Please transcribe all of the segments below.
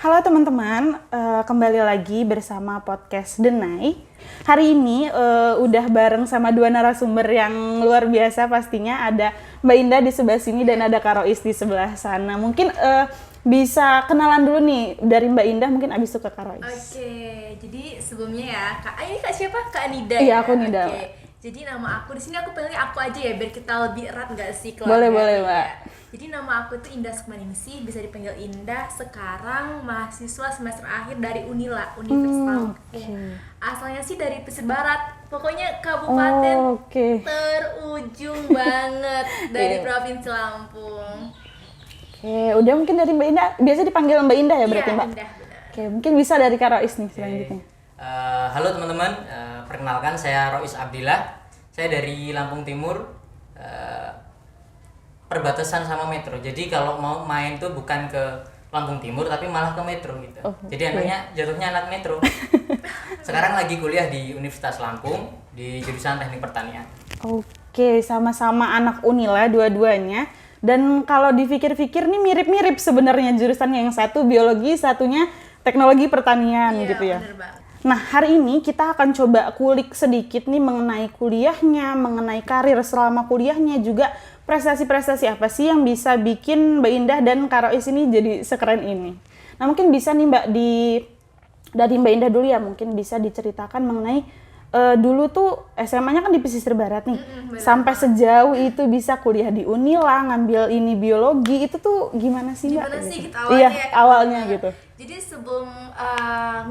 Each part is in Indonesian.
Halo teman-teman, kembali lagi bersama podcast Denai. Hari ini udah bareng sama dua narasumber yang luar biasa pastinya. Ada Mbak Indah di sebelah sini dan ada Kak Rois di sebelah sana. Mungkin bisa kenalan dulu nih dari Mbak Indah, mungkin abis itu ke Kak Rois. Oke, jadi sebelumnya ya, ini Kak siapa? Kak Nida Iya, ya? aku Nida. Oke. Jadi nama aku di sini aku panggilnya aku aja ya, biar kita lebih erat nggak sih keluarga. Boleh, Mbak. Jadi nama aku itu Indah Sukmaningsih, bisa dipanggil Indah. Sekarang mahasiswa semester akhir dari Unila, Universitas Lampung. Asalnya sih dari pesisir barat, pokoknya kabupaten terujung banget dari Provinsi Lampung. Oke, udah mungkin dari Mbak Indah, biasa dipanggil Mbak Indah ya berarti Mbak? Indah, benar. Oke, mungkin bisa dari Kak Rois nih selanjutnya. Halo teman-teman, perkenalkan saya Rois Abdillah. Saya dari Lampung Timur, perbatasan sama Metro. Jadi kalau mau main tuh bukan ke Lampung Timur tapi malah ke Metro gitu. Jadi anaknya jatuhnya anak Metro. Sekarang lagi kuliah di Universitas Lampung di jurusan Teknik Pertanian. Oke, sama-sama anak Unila dua-duanya. Dan kalau dipikir-pikir nih mirip-mirip sebenarnya jurusannya, yang satu biologi, satunya teknologi pertanian gitu ya. Bener banget. Nah, hari ini kita akan coba kulik sedikit nih mengenai kuliahnya, mengenai karir selama kuliahnya, juga prestasi-prestasi apa sih yang bisa bikin Mbak Indah dan Kak Rois ini jadi sekeren ini. Nah, mungkin bisa nih Mbak dari Mbak Indah dulu ya, mungkin bisa diceritakan mengenai dulu tuh SMA-nya kan di pesisir barat nih. Sampai sejauh itu bisa kuliah di Unila, ngambil ini biologi, itu tuh gimana sih Mbak? Gimana sih gitu? kita awalnya? Iya, awalnya gitu. Jadi sebelum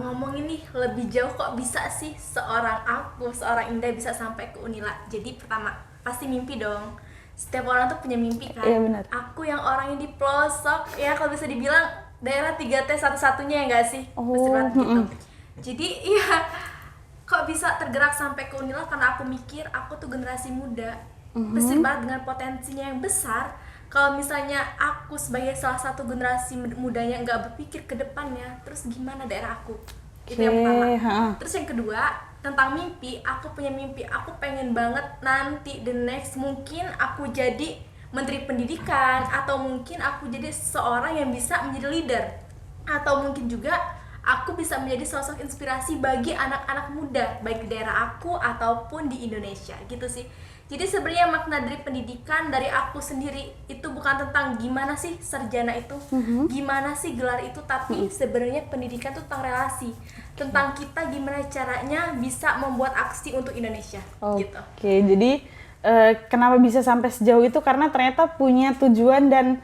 ngomongin nih lebih jauh kok bisa sih seorang Indah bisa sampai ke Unila. Jadi pertama pasti mimpi dong. Setiap orang tuh punya mimpi kan. Iya, benar. Aku yang orangnya di pelosok ya, kalau bisa dibilang daerah 3T satu-satunya ya nggak sih? Pesisir barat gitu. Jadi iya, kok bisa tergerak sampai ke Unila karena aku mikir aku tuh generasi muda. Pesisir barat dengan potensinya yang besar. Kalau misalnya aku sebagai salah satu generasi mudanya nggak berpikir ke depannya, terus gimana daerah aku? Itu yang pertama. Terus yang kedua, tentang mimpi, aku punya mimpi, aku pengen banget nanti the next mungkin aku jadi menteri pendidikan, atau mungkin aku jadi seorang yang bisa menjadi leader, atau mungkin juga aku bisa menjadi sosok inspirasi bagi anak-anak muda baik di daerah aku ataupun di Indonesia gitu sih. Jadi sebenarnya makna dari pendidikan dari aku sendiri itu bukan tentang gimana sih sarjana itu, gimana sih gelar itu, tapi sebenarnya pendidikan itu tentang relasi, tentang kita gimana caranya bisa membuat aksi untuk Indonesia gitu. Oke, jadi kenapa bisa sampai sejauh itu karena ternyata punya tujuan dan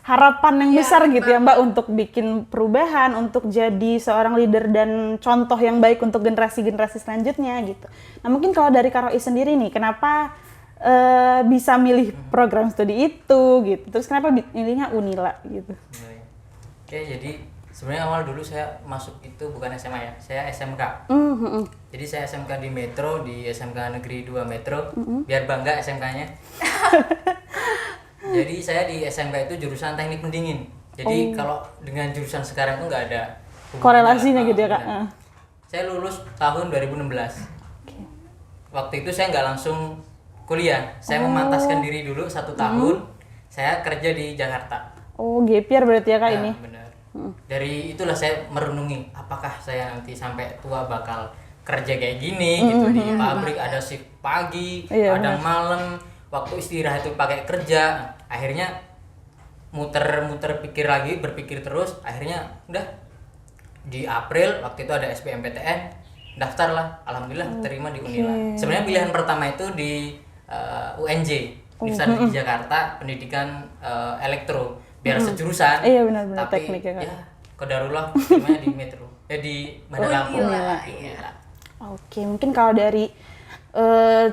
harapan yang besar gitu ya Mbak, untuk bikin perubahan, untuk jadi seorang leader dan contoh yang baik untuk generasi-generasi selanjutnya gitu. Nah, mungkin kalau dari Kak Rois sendiri nih, kenapa bisa milih program studi itu gitu, terus kenapa milihnya Unila gitu? Oke, jadi sebenarnya awal dulu saya masuk itu bukan SMA ya, saya SMK. Jadi saya SMK di Metro, di SMK Negeri 2 Metro, biar bangga SMK-nya. Jadi saya di SMK itu jurusan teknik pendingin. Jadi kalau dengan jurusan sekarang itu nggak ada korelasinya gitu ya Kak? Saya lulus tahun 2016. Waktu itu saya nggak langsung kuliah, saya memantaskan diri dulu 1 tahun, saya kerja di Jakarta. Oh, gap year berarti ya Kak ini? Benar. Dari itulah saya merenungi, apakah saya nanti sampai tua bakal kerja kayak gini gitu, di pabrik ada shift pagi, kadang malam, waktu istirahat itu pakai kerja. Akhirnya muter-muter berpikir terus, akhirnya udah di April waktu itu ada SBMPTN, daftarlah, alhamdulillah terima di Unila. Sebenarnya pilihan pertama itu di UNJ, Universitas di Jakarta, pendidikan elektro, biar sejurusan. Iya, benar-benar tapi teknik ya Kak. ya kodarullah terimanya di Metro, di Bandar Lampung. Oke, mungkin kalau dari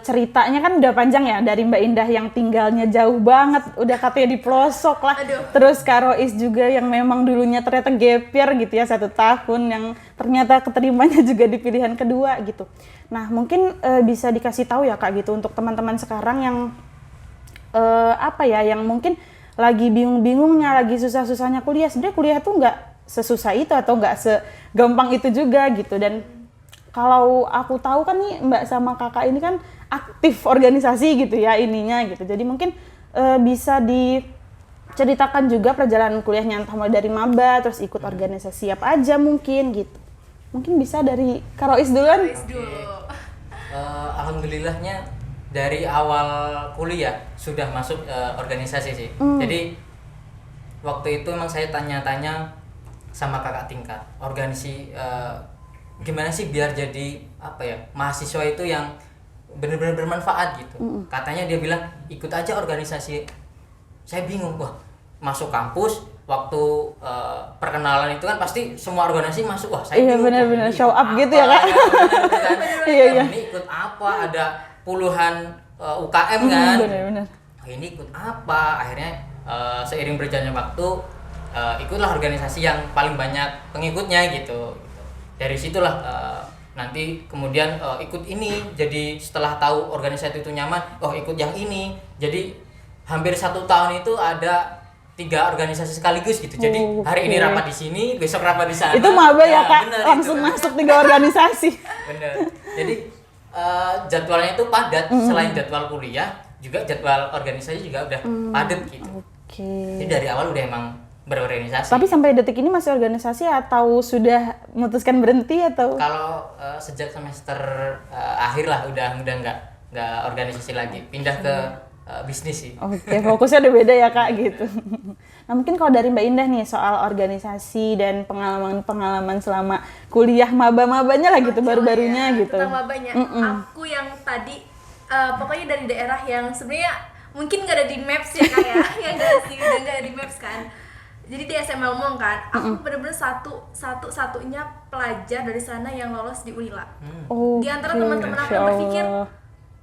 ceritanya kan udah panjang ya, dari Mbak Indah yang tinggalnya jauh banget, udah katanya di pelosok lah. Terus Kak Rois juga yang memang dulunya ternyata gap year gitu ya, 1 tahun, yang ternyata keterimanya juga di pilihan kedua gitu. Nah, mungkin bisa dikasih tahu ya Kak gitu untuk teman-teman sekarang yang yang mungkin lagi bingung-bingungnya, lagi susah-susahnya kuliah. Sebenarnya kuliah tuh nggak sesusah itu atau nggak segampang itu juga gitu. Dan kalau aku tahu kan nih Mbak sama Kakak ini kan aktif organisasi gitu ya ininya gitu. Jadi mungkin bisa ceritakan juga perjalanan kuliahnya, entah mulai dari maba, terus ikut organisasi apa aja mungkin gitu. Mungkin bisa dari Kak Rois duluan. Rois dulu. Alhamdulillahnya dari awal kuliah sudah masuk organisasi sih. Jadi waktu itu emang saya tanya-tanya sama kakak tingkat organisasi, gimana sih biar jadi apa ya, mahasiswa itu yang benar-benar bermanfaat gitu. Katanya dia bilang ikut aja organisasi. Saya bingung, wah masuk kampus waktu perkenalan itu kan pasti semua organisasi masuk, wah saya bingung. Iya benar-benar show up gitu ya Kak. Iya. Ini ikut apa, ada puluhan UKM kan. Benar-benar. Ini ikut apa, akhirnya seiring berjalannya waktu ikutlah organisasi yang paling banyak pengikutnya gitu. Dari situlah nanti kemudian ikut ini, jadi setelah tahu organisasi itu nyaman, oh ikut yang ini, jadi hampir 1 tahun itu ada 3 organisasi sekaligus gitu. Jadi hari ini rapat di sini, besok rapat di sana. Itu maba ya Kak, bener, langsung itu. masuk 3 organisasi. Bener. Jadi jadwalnya itu padat. Selain jadwal kuliah, juga jadwal organisasi juga udah padat gitu. Oke. Jadi dari awal udah emang berorganisasi. Tapi sampai detik ini masih organisasi atau sudah memutuskan berhenti atau? Kalau sejak semester akhir lah udah nggak organisasi lagi, pindah ke bisnis sih. Oke, fokusnya udah beda ya Kak gitu. Nah mungkin kalau dari Mbak Indah nih soal organisasi dan pengalaman selama kuliah maba-mabanya lah gitu, baru-barunya gitu. Tentang mabanya, aku yang tadi pokoknya dari daerah yang sebenarnya mungkin nggak ada di maps ya Kak ya, yang nggak ada di maps kan. Jadi di SMA Umum kan, aku bener-bener satu-satunya pelajar dari sana yang lolos di Unila. Di antara teman-teman aku yang berpikir,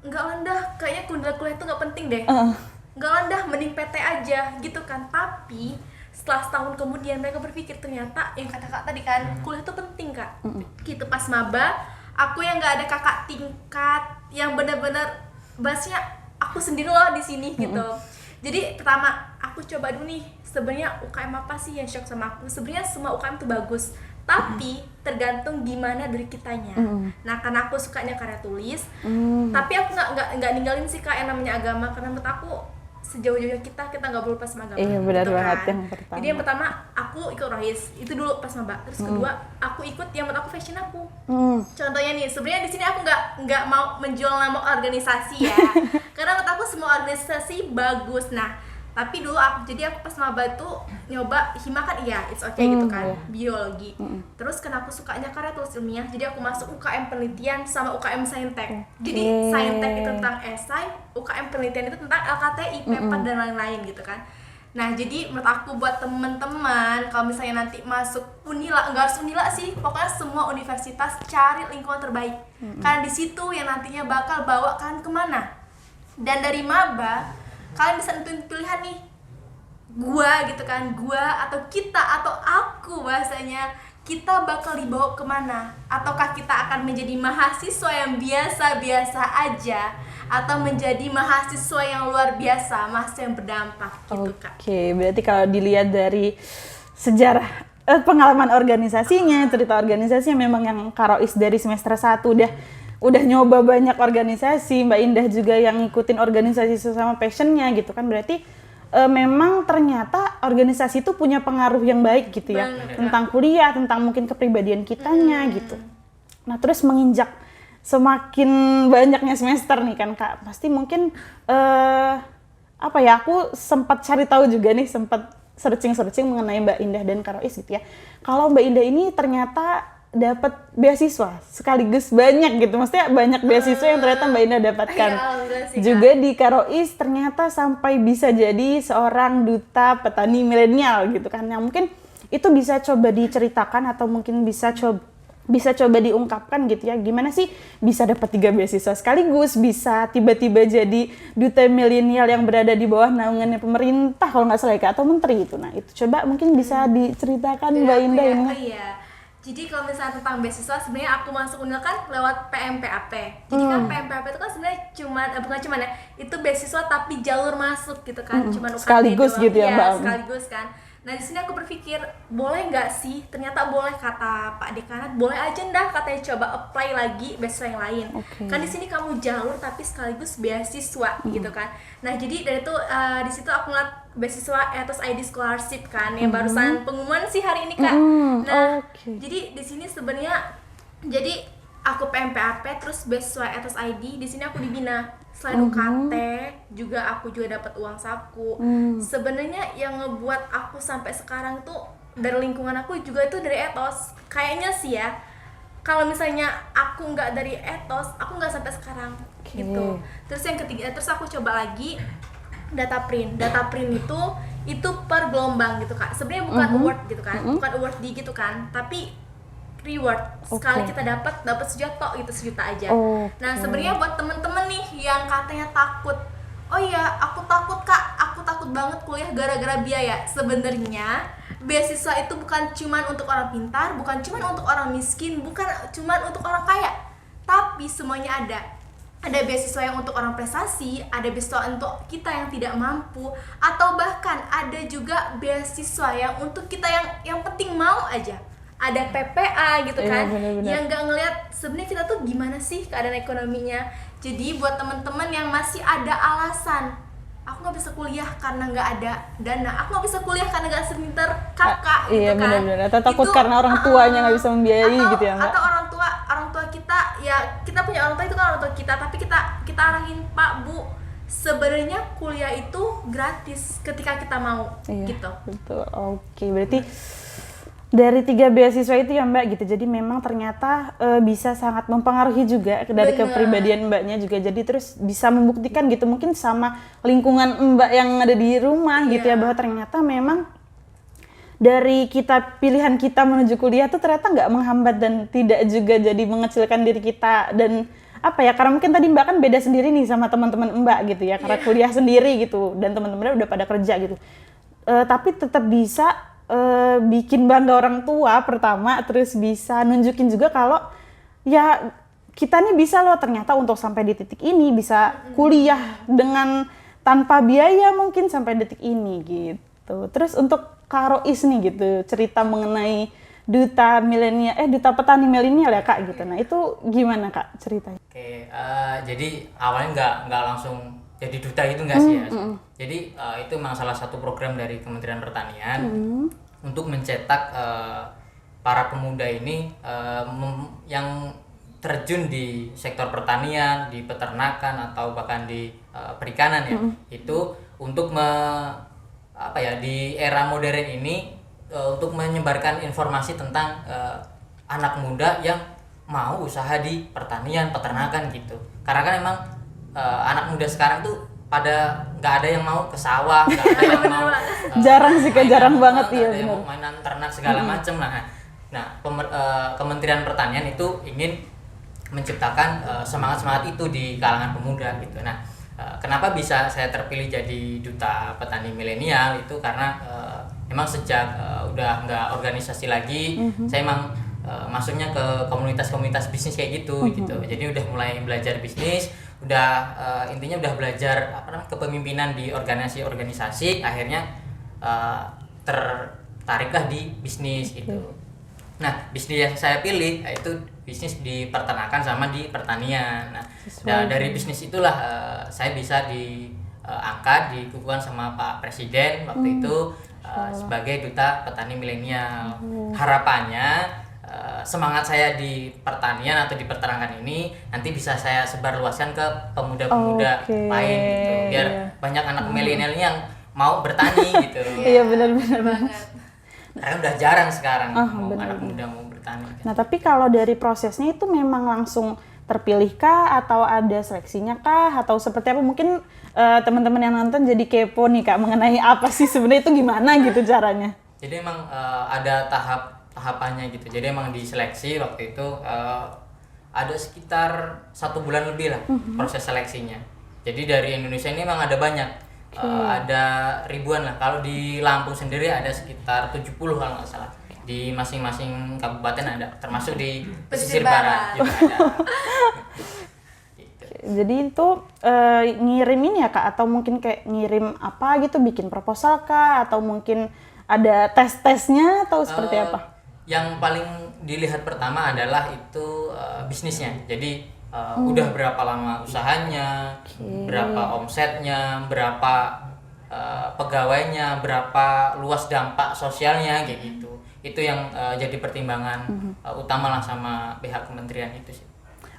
enggak lah dah, kayaknya kuliah itu nggak penting deh. Enggak lah dah, mending PT aja gitu kan. Tapi setelah setahun kemudian mereka berpikir ternyata yang kata Kak tadi kan, kuliah itu penting Kak. Gitu pas maba, aku yang nggak ada kakak tingkat, yang bener-bener bahasnya aku sendiri loh di sini gitu. Jadi pertama aku coba dulu nih, sebenarnya UKM apa sih yang shock sama aku? Sebenarnya semua UKM tuh bagus, tapi tergantung gimana dari kitanya. Nah karena aku sukanya karya tulis, tapi aku nggak ninggalin sih Kak yang namanya agama, karena menurut aku sejauh-jauhnya kita nggak boleh lepas sama agama. Iya benar gitu banget kan. yang pertama. Jadi yang pertama aku ikut Rohis itu dulu pas maba. Terus kedua aku ikut yang menurut aku fashion aku. Contohnya nih, sebenarnya di sini aku nggak mau menjual nama organisasi ya, karena menurut aku semua organisasi bagus. Nah tapi dulu aku pas maba tuh nyoba hima kan, iya it's okay gitu kan, biologi. Terus karena aku sukanya karya tulis ilmiah, jadi aku masuk UKM penelitian sama UKM saintek. Jadi saintek itu tentang esai, UKM penelitian itu tentang LKTI, PEPAD dan lain-lain gitu kan. Nah jadi menurut aku buat teman-teman kalau misalnya nanti masuk Unila, enggak harus Unila sih, pokoknya semua universitas cari lingkungan terbaik. Karena di situ yang nantinya bakal bawa kalian kemana. Dan dari maba kalian bisa nentuin pilihan nih, gua gitu kan, gua atau kita atau aku, bahasanya kita bakal dibawa kemana. Ataukah kita akan menjadi mahasiswa yang biasa-biasa aja, atau menjadi mahasiswa yang luar biasa, mahasiswa yang berdampak gitu Kak. Oke, berarti kalau dilihat dari sejarah pengalaman organisasinya, cerita organisasinya memang yang Kak Rois dari semester 1 udah nyoba banyak organisasi, Mbak Indah juga yang ngikutin organisasi sesama passionnya gitu kan, berarti memang ternyata organisasi itu punya pengaruh yang baik gitu ya. Tentang kuliah, tentang mungkin kepribadian kitanya gitu. Nah terus menginjak semakin banyaknya semester nih kan Kak, pasti mungkin aku sempat cari tahu juga nih, sempat searching mengenai Mbak Indah dan Kak Rois gitu ya. Kalau Mbak Indah ini ternyata dapat beasiswa sekaligus banyak gitu, maksudnya banyak beasiswa yang ternyata Mbak Indah dapatkan. Juga di Kak Rois ternyata sampai bisa jadi seorang duta petani milenial gitu kan, yang mungkin itu bisa coba diceritakan atau mungkin bisa coba diungkapkan gitu ya, gimana sih bisa dapat 3 beasiswa sekaligus, bisa tiba-tiba jadi duta milenial yang berada di bawah naungannya pemerintah kalau nggak salah atau menteri itu. Nah itu coba mungkin bisa diceritakan Mbak Indah ini. Iya. Jadi kalau misalnya tentang beasiswa, sebenarnya aku masuk Unil kan lewat PMPAP. Jadi kan PMPAP itu kan sebenarnya bukan cuman ya, itu beasiswa tapi jalur masuk gitu kan, cuman UKT sekaligus doang. gitu ya Mbak. Sekaligus kan. Nah di sini aku berpikir boleh nggak sih? Ternyata boleh, kata Pak Dekanat, boleh aja ndah katanya, coba apply lagi beasiswa yang lain. Kan di sini kamu jalur tapi sekaligus beasiswa gitu kan. Nah jadi dari itu di situ aku ngeliat beasiswa Ethos ID Scholarship kan yang barusan pengumuman sih hari ini Kak. Nah, jadi di sini sebenarnya jadi aku PMPAP terus beasiswa Ethos ID, di sini aku dibina. Selain UKT juga aku juga dapat uang saku. Sebenarnya yang ngebuat aku sampai sekarang tuh dari lingkungan aku juga itu dari Ethos. Kayaknya sih ya, kalau misalnya aku nggak dari Ethos, aku nggak sampai sekarang gitu. Terus yang ketiga, terus aku coba lagi data print itu per gelombang gitu Kak. Sebenarnya bukan award gitu kan, bukan awardee gitu kan, tapi reward. Sekali kita dapat sejuta gitu, sejuta aja. Nah sebenarnya buat temen-temen nih yang katanya takut, oh iya aku takut Kak, aku takut banget kuliah gara-gara biaya. Sebenarnya beasiswa itu bukan cuman untuk orang pintar, bukan cuman untuk orang miskin, bukan cuman untuk orang kaya, tapi semuanya ada. Ada beasiswa yang untuk orang prestasi, ada beasiswa untuk kita yang tidak mampu, atau bahkan ada juga beasiswa yang untuk kita yang penting mau aja. Ada PPA gitu kan, yang nggak ngelihat sebenarnya kita tuh gimana sih keadaan ekonominya. Jadi buat teman-teman yang masih ada alasan, aku nggak bisa kuliah karena nggak ada dana, aku nggak bisa kuliah karena nggak sepinter kakak gitu iya, kan. benar-benar. Atau takut karena orang tuanya nggak bisa membiayai gitu ya Mbak. Atau orang tua kita, ya kita punya orang tua itu kan orang tua kita, tapi kita arahin Pak Bu, sebenarnya kuliah itu gratis ketika kita mau gitu. Betul. Oke, berarti dari 3 beasiswa itu ya Mbak gitu, jadi memang ternyata bisa sangat mempengaruhi juga dari kepribadian Mbaknya juga, jadi terus bisa membuktikan gitu mungkin sama lingkungan Mbak yang ada di rumah gitu ya, bahwa ternyata memang dari pilihan kita menuju kuliah tuh ternyata nggak menghambat dan tidak juga jadi mengecilkan diri kita. Dan apa ya, karena mungkin tadi Mbak kan beda sendiri nih sama teman-teman Mbak gitu ya, karena kuliah sendiri gitu dan teman-temannya udah pada kerja gitu, tapi tetap bisa bikin bangga orang tua pertama, terus bisa nunjukin juga kalau ya kita nih bisa loh ternyata untuk sampai di titik ini, bisa kuliah dengan tanpa biaya mungkin sampai detik ini gitu. Terus untuk Kak Rois nih gitu, cerita mengenai duta petani milenial ya Kak gitu. Nah itu gimana Kak ceritanya? Oke, jadi awalnya nggak langsung jadi duta itu enggak sih ya. Jadi itu memang salah satu program dari Kementerian Pertanian untuk mencetak para pemuda ini yang terjun di sektor pertanian, di peternakan atau bahkan di perikanan ya. Itu untuk di era modern ini untuk menyebarkan informasi tentang anak muda yang mau usaha di pertanian, peternakan gitu. Karena kan emang anak muda sekarang tuh pada nggak ada yang mau ke sawah, nggak ada yang mau jarang sih Kak, jarang banget ya, yang mau mainan ternak segala macam lah. Nah, Kementerian Pertanian itu ingin menciptakan semangat itu di kalangan pemuda gitu. Nah, kenapa bisa saya terpilih jadi duta petani milenial itu karena emang sejak udah nggak organisasi lagi, saya emang masuknya ke komunitas-komunitas bisnis kayak gitu. Jadi udah mulai belajar bisnis, udah intinya udah belajar kepemimpinan di organisasi, akhirnya tertariklah di bisnis gitu. Nah, bisnis yang saya pilih yaitu bisnis di peternakan sama di pertanian. Nah, dari bisnis itulah saya bisa diangkat, dikukuhkan sama Pak Presiden waktu itu sebagai duta petani milenial. Harapannya semangat saya di pertanian atau di peternakan ini nanti bisa saya sebarluaskan ke pemuda-pemuda lain gitu, biar banyak anak milenial yang mau bertani gitu. Iya benar-benar banget. Karena udah jarang sekarang anak muda mau bertani. Nah tapi kalau dari prosesnya itu memang langsung terpilih kah atau ada seleksinya kah atau seperti apa? Mungkin teman-teman yang nonton jadi kepo nih Kak mengenai apa sih sebenarnya itu gimana gitu caranya? Jadi emang ada tahapannya gitu. Jadi emang diseleksi waktu itu ada sekitar 1 bulan lebih lah proses seleksinya. Jadi dari Indonesia ini emang ada banyak. Ada ribuan lah. Kalau di Lampung sendiri ada sekitar 70 kalau nggak salah. Di masing-masing kabupaten ada, termasuk di pesisir barat juga ada. Gitu. Jadi itu ngirim ini ya Kak, atau mungkin kayak ngirim apa gitu, bikin proposal kah, atau mungkin ada tes-tesnya atau seperti apa? Yang paling dilihat pertama adalah itu bisnisnya. Jadi udah berapa lama usahanya, berapa omsetnya, berapa pegawainya, berapa luas dampak sosialnya kayak gitu. Itu yang jadi pertimbangan utama lah sama pihak kementerian itu sih.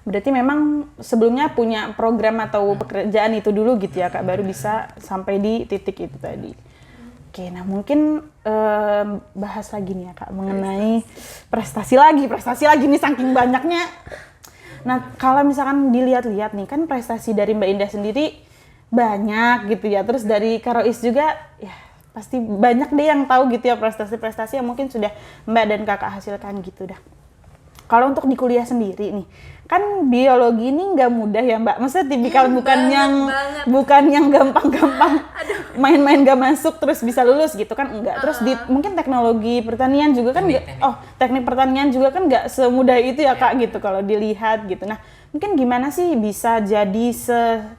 Berarti memang sebelumnya punya program atau pekerjaan itu dulu gitu ya Kak, baru bisa sampai di titik itu tadi. Oke, nah mungkin bahas lagi nih ya Kak, mengenai prestasi lagi nih saking banyaknya. Nah kalau misalkan dilihat-lihat nih kan prestasi dari Mbak Indah sendiri banyak gitu ya, terus dari Kak Rois juga ya pasti banyak deh yang tahu gitu ya prestasi-prestasi yang mungkin sudah Mbak dan Kakak hasilkan gitu dah. Kalau untuk di kuliah sendiri nih, kan biologi ini nggak mudah ya Mbak. Maksudnya tipikal bukan yang gampang-gampang main-main gak masuk terus bisa lulus gitu kan, enggak. Terus mungkin teknologi pertanian juga kan teknik pertanian juga kan nggak semudah itu ya Kak gitu kalau dilihat gitu. Nah, mungkin gimana sih bisa jadi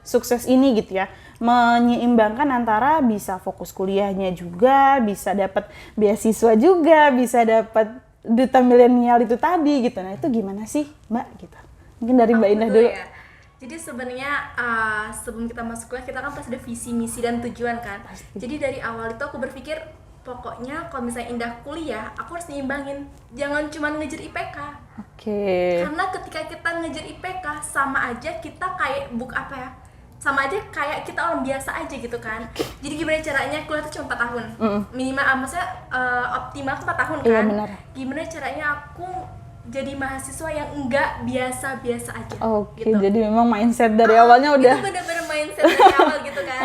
sukses ini gitu ya? Menyeimbangkan antara bisa fokus kuliahnya juga, bisa dapat beasiswa juga, bisa dapat duta milenial itu tadi gitu. Nah itu gimana sih Mbak gitu? Mungkin dari Mbak Indah dulu. Ya. Jadi sebenarnya sebelum kita masuk kuliah kita kan pasti ada visi, misi dan tujuan kan. Pasti. Jadi dari awal itu aku berpikir pokoknya kalau misalnya Indah kuliah aku harus nyimbangin, jangan cuma ngejar IPK. Oke. Karena ketika kita ngejar IPK sama aja kita kayak sama aja kayak kita orang biasa aja gitu kan. Jadi gimana caranya kuliah itu cuma 4 tahun minimal, maksudnya optimal 4 tahun kan. Iya, benar. Gimana caranya aku jadi mahasiswa yang enggak biasa-biasa aja. Oke, gitu. Jadi memang mindset dari awalnya udah itu bener-bener mindset dari awal gitu kan.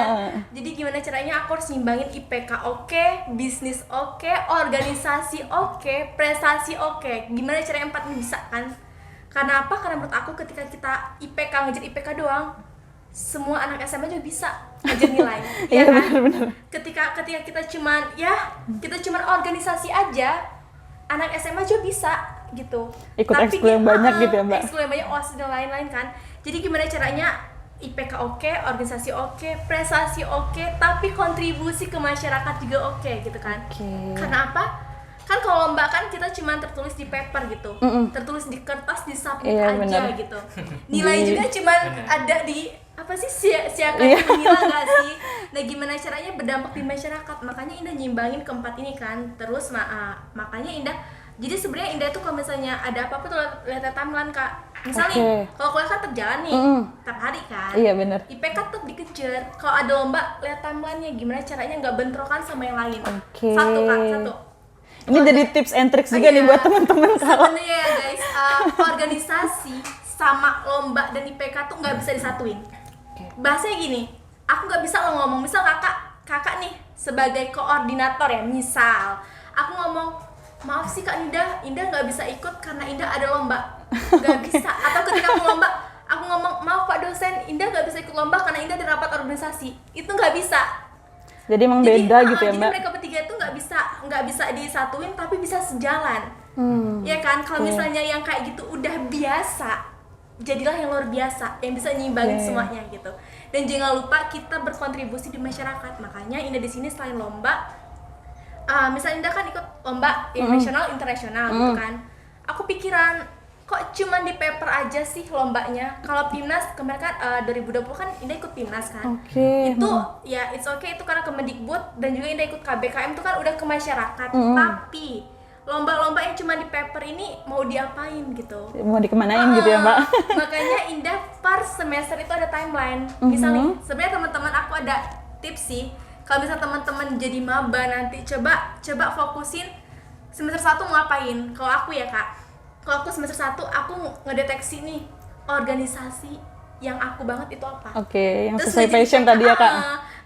Jadi gimana caranya aku harus nyimbangin IPK oke, bisnis oke, organisasi oke, prestasi oke. Gimana caranya 4 ini bisa kan? Karena apa? Karena menurut aku ketika kita IPK ngejar IPK doang, semua anak SMA juga bisa ngejar nilai. Ya kan? Bener-bener. Ketika kita cuman organisasi aja, anak SMA juga bisa gitu. Ikut ekskul yang banyak gitu ya Mbak. Ekskul yang banyak, OSIS dan lain-lain kan. Jadi gimana caranya IPK oke, organisasi oke, prestasi oke, tapi kontribusi ke masyarakat juga oke gitu kan. Karena apa? Kan kalau lomba kan kita cuma tertulis di paper gitu, tertulis di kertas, di submit aja bener. Gitu. Nilai juga cuma ada di apa sih siakan menilai nggak sih? Nah gimana caranya berdampak di masyarakat? Makanya Indah nyimbangin keempat ini kan. Terus makanya Indah, jadi sebenarnya Indah tuh kalau misalnya ada apa-apa tuh lihat timeline Kak. Misalnya kalau kuliah kan terjalan nih tiap hari kan. Iya benar. IPK tuh dikejar. Kalau ada lomba lihat timelinenya gimana caranya nggak bentrokan sama yang lain. Satu. Ini jadi tips and tricks juga nih buat teman-teman kalau. Sebenarnya ya guys, organisasi sama lomba dan IPK tuh nggak bisa disatuin. Bahasanya gini, aku nggak bisa lo ngomong, misal kakak nih sebagai koordinator ya, misal aku ngomong maaf sih Kak Indah nggak bisa ikut karena Indah ada lomba, nggak bisa. Atau ketika aku lomba, aku ngomong maaf Pak dosen, Indah nggak bisa ikut lomba karena Indah ada rapat organisasi, itu nggak bisa. Jadi emang beda gitu ya Mbak. Jadi mereka bertiga itu nggak bisa disatuin tapi bisa sejalan, ya kan? Kalau misalnya yang kayak gitu udah biasa, jadilah yang luar biasa yang bisa nyimbangin semuanya gitu. Dan jangan lupa kita berkontribusi di masyarakat. Makanya Indah di sini selain lomba, misalnya Indah kan ikut lomba nasional internasional gitu kan. Aku pikiran kok cuman di paper aja sih lombanya. Kalau PIMNAS kemarin kan 2020 kan Indah ikut PIMNAS kan. Itu ya it's okay itu karena Kemendikbud, dan juga Indah ikut KBKM itu kan udah ke masyarakat. Tapi lomba-lomba yang cuma di paper ini mau diapain gitu, mau dikemanain gitu ya Mbak. Makanya Indah per semester itu ada timeline. Misalnya sebenarnya teman-teman aku ada tips sih, kalau bisa teman-teman jadi maba nanti coba fokusin semester 1 mau ngapain. Kalau aku ya Kak, kalau aku semester 1 aku ngedeteksi nih organisasi yang aku banget itu apa. Yang sesuai passion tadi ya Kak.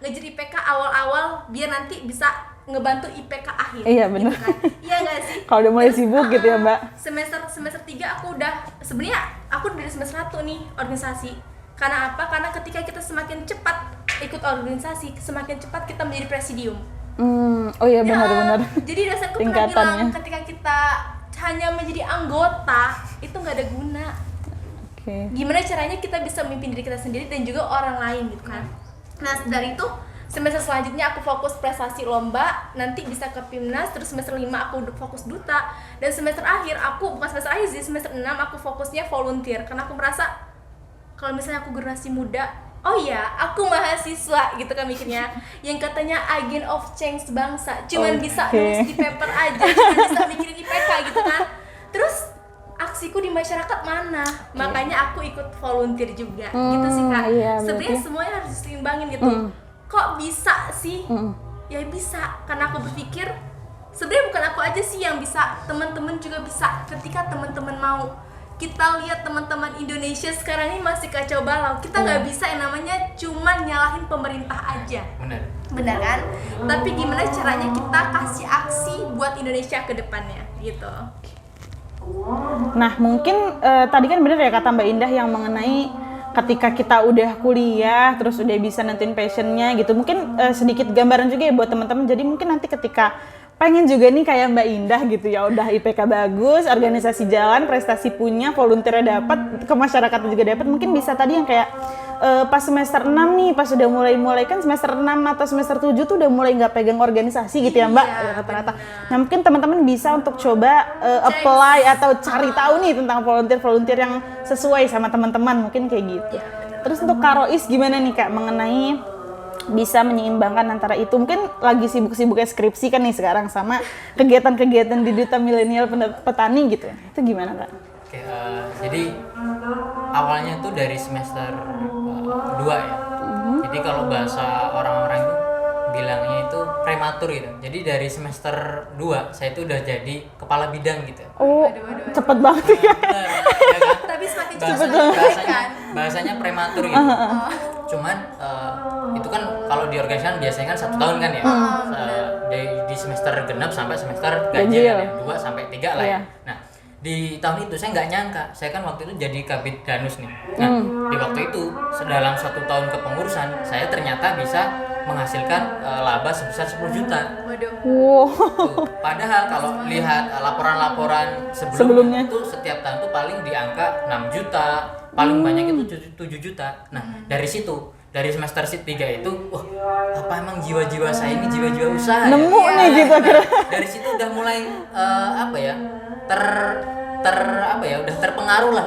Ngejar IPK awal-awal biar nanti bisa ngebantu IPK akhir. Iya benar. Gitu kan? Iya nggak sih? Kalau udah mulai sibuk gitu ya Mbak. Semester 3 aku udah, sebenarnya aku dari semester 1 nih organisasi. Karena apa? Karena ketika kita semakin cepat ikut organisasi, semakin cepat kita menjadi presidium. Oh iya benar-benar. Jadi dosenku pernah bilang ketika kita hanya menjadi anggota itu nggak ada guna. Gimana caranya kita bisa memimpin diri kita sendiri dan juga orang lain gitu kan. Nah dari itu semester selanjutnya aku fokus prestasi lomba, nanti bisa ke PIMNAS, terus semester 5 aku fokus duta, dan semester akhir aku, bukan semester akhir sih, semester 6 aku fokusnya volunteer, karena aku merasa kalau misalnya aku generasi muda oh ya, aku mahasiswa gitu kan mikirnya, yang katanya agent of change bangsa, cuman bisa nulis di paper aja, cuman bisa mikirin IPK gitu kan. Terus aksiku di masyarakat mana? Makanya aku ikut volunteer juga, gitu sih Kak. Iya, sebenarnya semuanya harus diseimbangin gitu. Kok bisa sih? Ya bisa, karena aku berpikir sebenarnya bukan aku aja sih yang bisa, teman-teman juga bisa ketika teman-teman mau. Kita lihat teman-teman Indonesia sekarang ini masih kacau balau. Kita nggak bisa yang namanya cuma nyalahin pemerintah aja. Benar kan? Tapi gimana caranya kita kasih aksi buat Indonesia ke depannya gitu. Nah mungkin tadi kan bener ya kata Mbak Indah yang mengenai ketika kita udah kuliah terus udah bisa nentuin passionnya gitu. Mungkin sedikit gambaran juga ya buat teman-teman. Jadi mungkin nanti ketika pengen juga nih kayak Mbak Indah gitu ya, udah IPK bagus, organisasi jalan, prestasi punya, volunteernya dapat, ke masyarakat juga dapat, mungkin bisa tadi yang kayak pas semester 6 nih, pas udah mulai kan semester 6 atau semester 7 tuh udah mulai nggak pegang organisasi gitu ya Mbak, rata-rata. Nah mungkin teman-teman bisa untuk coba apply atau cari tahu nih tentang volunteer yang sesuai sama teman-teman, mungkin kayak gitu. Terus untuk Kak Rois gimana nih Kak mengenai bisa menyeimbangkan antara itu, mungkin lagi sibuk-sibuknya skripsi kan nih sekarang sama kegiatan-kegiatan di Duta Milenial Petani gitu, itu gimana Kak? Oke, jadi awalnya tuh dari semester 2 ya. Jadi kalau bahasa orang-orang itu bilangnya itu prematur gitu. Jadi dari semester 2 saya itu udah jadi kepala bidang gitu. Oh, cepet banget ya. Ya kan? Tapi semakin bahasanya prematur gitu. Cuman itu kan kalau di organisasi biasanya kan 1 tahun kan ya. Di semester genap sampai semester ganjil kan ya, 2 sampai 3 lah ya. Nah, di tahun itu saya nggak nyangka, saya kan waktu itu jadi kabid danus nih. Nah, di waktu itu dalam 1 tahun kepengurusan saya ternyata bisa menghasilkan laba sebesar 10 juta. Waduh. Wow. Padahal kalau lihat laporan-laporan sebelumnya itu setiap tahun tuh paling di angka 6 juta, paling banyak itu 7 juta. Nah, dari situ, dari semester 3 itu, wah, apa emang jiwa-jiwa saya ini jiwa-jiwa usaha nemu ya? nih gitu akhirnya. Dari situ udah mulai udah terpengaruh lah.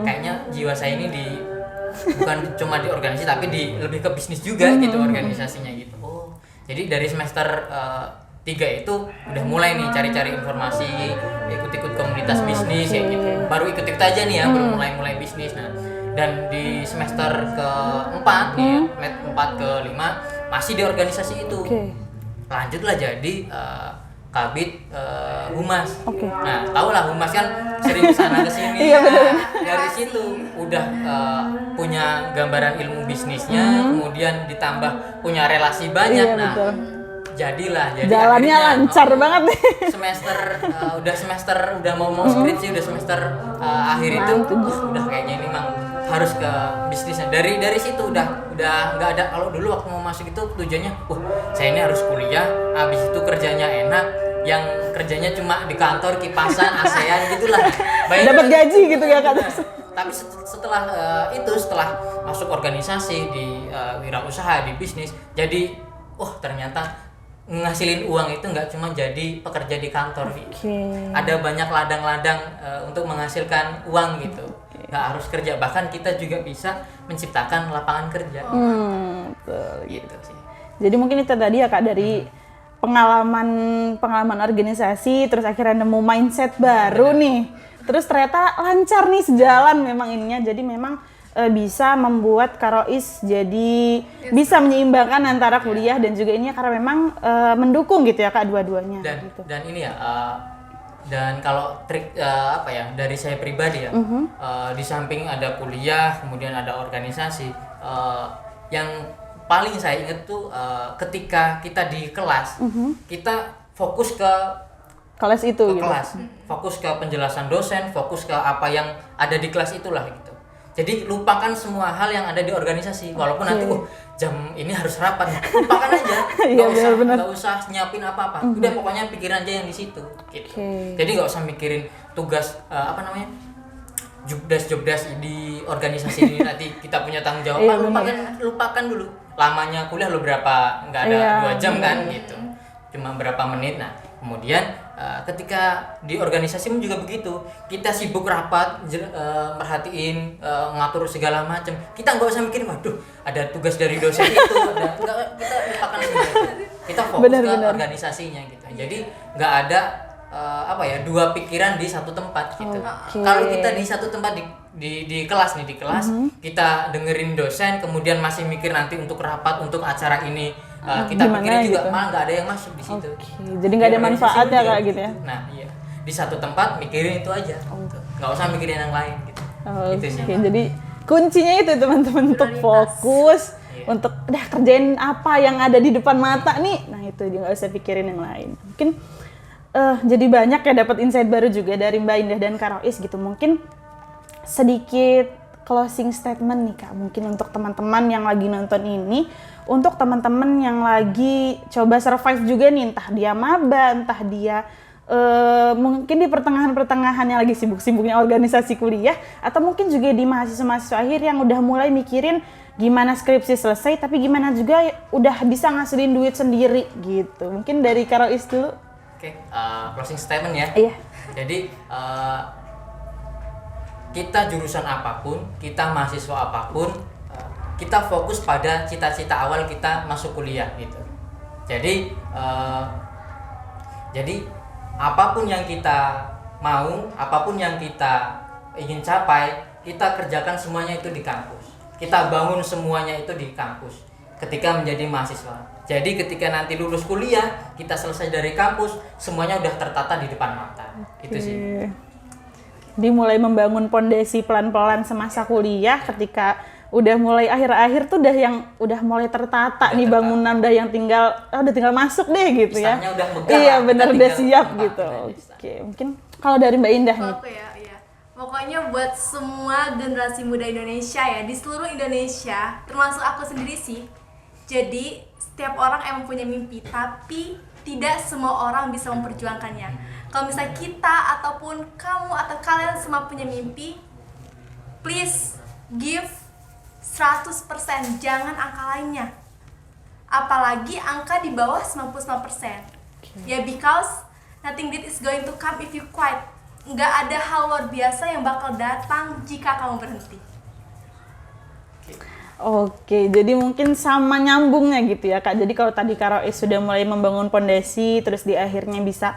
Kayaknya jiwa saya ini bukan cuma di organisasi tapi lebih ke bisnis juga gitu organisasinya gitu. Oh, jadi dari semester 3 itu udah mulai nih cari-cari informasi, ikut-ikut komunitas bisnis ya gitu. Baru ikut-ikut aja nih ya, baru mulai bisnis. Nah, dan di semester ke-4 nih ya, 4 ke 5 masih di organisasi itu. Lanjutlah jadi kabid humas. Nah, tahulah humas kan sering kesana kesini. Dari situ udah punya gambaran ilmu bisnisnya, kemudian ditambah punya relasi banyak. Jadi jalannya lancar banget nih. Semester udah mau skripsi, udah semester akhir itu udah kayaknya ini memang harus ke bisnisnya. Dari situ udah nggak ada. Kalau dulu waktu mau masuk itu tujuannya, saya ini harus kuliah, habis itu kerjanya enak, yang kerjanya cuma di kantor kipasan ASEAN gitulah. Dapat gaji gitu ya Kak. Tapi setelah setelah masuk organisasi di wirausaha di bisnis, jadi ternyata ngasilin uang itu nggak cuma jadi pekerja di kantor. Ada banyak ladang-ladang untuk menghasilkan uang gitu. Nggak harus kerja, bahkan kita juga bisa menciptakan lapangan kerja. Betul gitu sih. Jadi mungkin itu tadi ya Kak, dari pengalaman organisasi, terus akhirnya nemu mindset baru nih. Terus ternyata lancar nih, sejalan memang ininya. Jadi memang bisa membuat Kak Rois jadi bisa menyeimbangkan antara kuliah dan juga ini karena memang mendukung gitu ya Kak dua-duanya. Dan ini ya, dan kalau trik dari saya pribadi ya, di samping ada kuliah, kemudian ada organisasi, yang paling saya ingat tuh ketika kita di kelas, kita fokus ke kelas itu gitu. Fokus ke penjelasan dosen, fokus ke apa yang ada di kelas itulah gitu. Jadi lupakan semua hal yang ada di organisasi, walaupun nanti jam ini harus rapat, lupakan aja, nggak usah nyiapin apa-apa, udah pokoknya pikirin aja yang di situ. Gitu. Jadi nggak usah mikirin tugas jobdesk di organisasi ini nanti kita punya tanggung jawab. Lupakan dulu. Lamanya kuliah lo berapa? Nggak ada 2 jam kan gitu, cuma berapa menit. Nah Kemudian ketika di organisasi pun juga begitu, kita sibuk rapat, merhatiin, ngatur segala macam. Kita nggak usah mikirin, waduh ada tugas dari dosen itu, kita lupakan semua itu. Kita fokus ke organisasinya gitu. Jadi nggak ada dua pikiran di satu tempat gitu. Kalau kita di satu tempat di kelas nih, kita dengerin dosen, kemudian masih mikir nanti untuk rapat, untuk acara ini kita pikirin juga, gitu? malah nggak ada yang masuk di situ. Jadi nggak ada manfaatnya kayak gitu ya? Nah iya, di satu tempat mikirin itu aja, nggak usah mikirin yang lain gitu. Gitu sih. Jadi kuncinya itu teman-teman, untuk fokus, untuk udah kerjain apa yang ada di depan mata nih. Nah itu nggak usah pikirin yang lain. Mungkin jadi banyak ya dapat insight baru juga dari Mbak Indah dan Kak Rois gitu. Mungkin sedikit closing statement nih Kak, mungkin untuk teman-teman yang lagi nonton ini, untuk teman-teman yang lagi coba survive juga nih, entah dia maba, entah dia mungkin di pertengahan yang lagi sibuk-sibuknya organisasi kuliah, atau mungkin juga di mahasiswa-mahasiswa akhir yang udah mulai mikirin gimana skripsi selesai, tapi gimana juga udah bisa ngasilin duit sendiri gitu. Mungkin dari Kak Rois dulu. Oke, closing statement ya. Iya. Jadi kita jurusan apapun, kita mahasiswa apapun, kita fokus pada cita-cita awal kita masuk kuliah gitu. Jadi apapun yang kita mau, apapun yang kita ingin capai, kita kerjakan semuanya itu di kampus. Kita bangun semuanya itu di kampus ketika menjadi mahasiswa. Jadi ketika nanti lulus kuliah, kita selesai dari kampus, semuanya udah tertata di depan mata. Itu sih. Dimulai membangun pondasi pelan-pelan semasa kuliah, ketika udah mulai akhir-akhir tuh udah mulai tertata nih bangunan, udah yang tinggal masuk deh gitu ya. Udah megah. Iya benar, udah siap gitu. Oke, mungkin kalau dari Mbak Indah nih. Oke ya. Pokoknya buat semua generasi muda Indonesia ya, di seluruh Indonesia, termasuk aku sendiri sih. Jadi setiap orang emang punya mimpi, tapi tidak semua orang bisa memperjuangkannya. Kalau misalnya kita ataupun kamu atau kalian semua punya mimpi, please give 100%, jangan angka lainnya. Apalagi angka di bawah 99%. Ya, because nothing good is going to come if you quit. Nggak ada hal luar biasa yang bakal datang jika kamu berhenti. Oke, jadi mungkin sama nyambungnya gitu ya Kak. Jadi kalau tadi Kak Rois sudah mulai membangun pondasi, terus di akhirnya bisa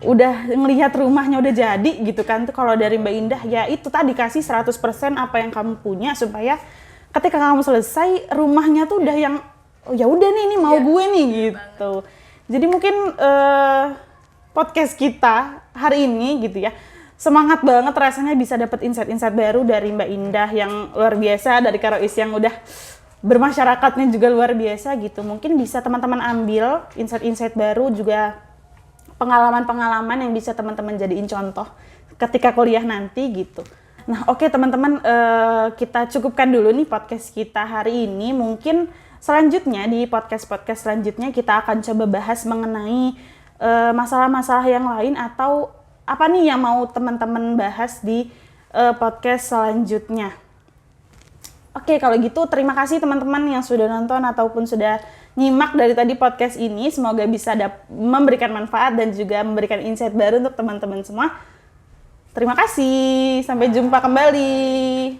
udah ngelihat rumahnya udah jadi gitu kan. Tuh kalau dari Mbak Indah ya itu tadi, kasih 100% apa yang kamu punya, supaya ketika kamu selesai rumahnya tuh udah yang ya udah nih, ini mau gue nih gitu. Jadi mungkin podcast kita hari ini gitu ya, semangat banget rasanya bisa dapat insight-insight baru dari Mbak Indah yang luar biasa, dari Kak Rois yang udah bermasyarakatnya juga luar biasa gitu. Mungkin bisa teman-teman ambil insight-insight baru, juga pengalaman-pengalaman yang bisa teman-teman jadiin contoh ketika kuliah nanti gitu. Nah oke teman-teman, kita cukupkan dulu nih podcast kita hari ini. Mungkin selanjutnya di podcast-podcast selanjutnya kita akan coba bahas mengenai masalah-masalah yang lain, atau apa nih yang mau teman-teman bahas di podcast selanjutnya. Oke, kalau gitu terima kasih teman-teman yang sudah nonton ataupun sudah nyimak dari tadi podcast ini. Semoga bisa memberikan manfaat dan juga memberikan insight baru untuk teman-teman semua. Terima kasih, sampai jumpa kembali.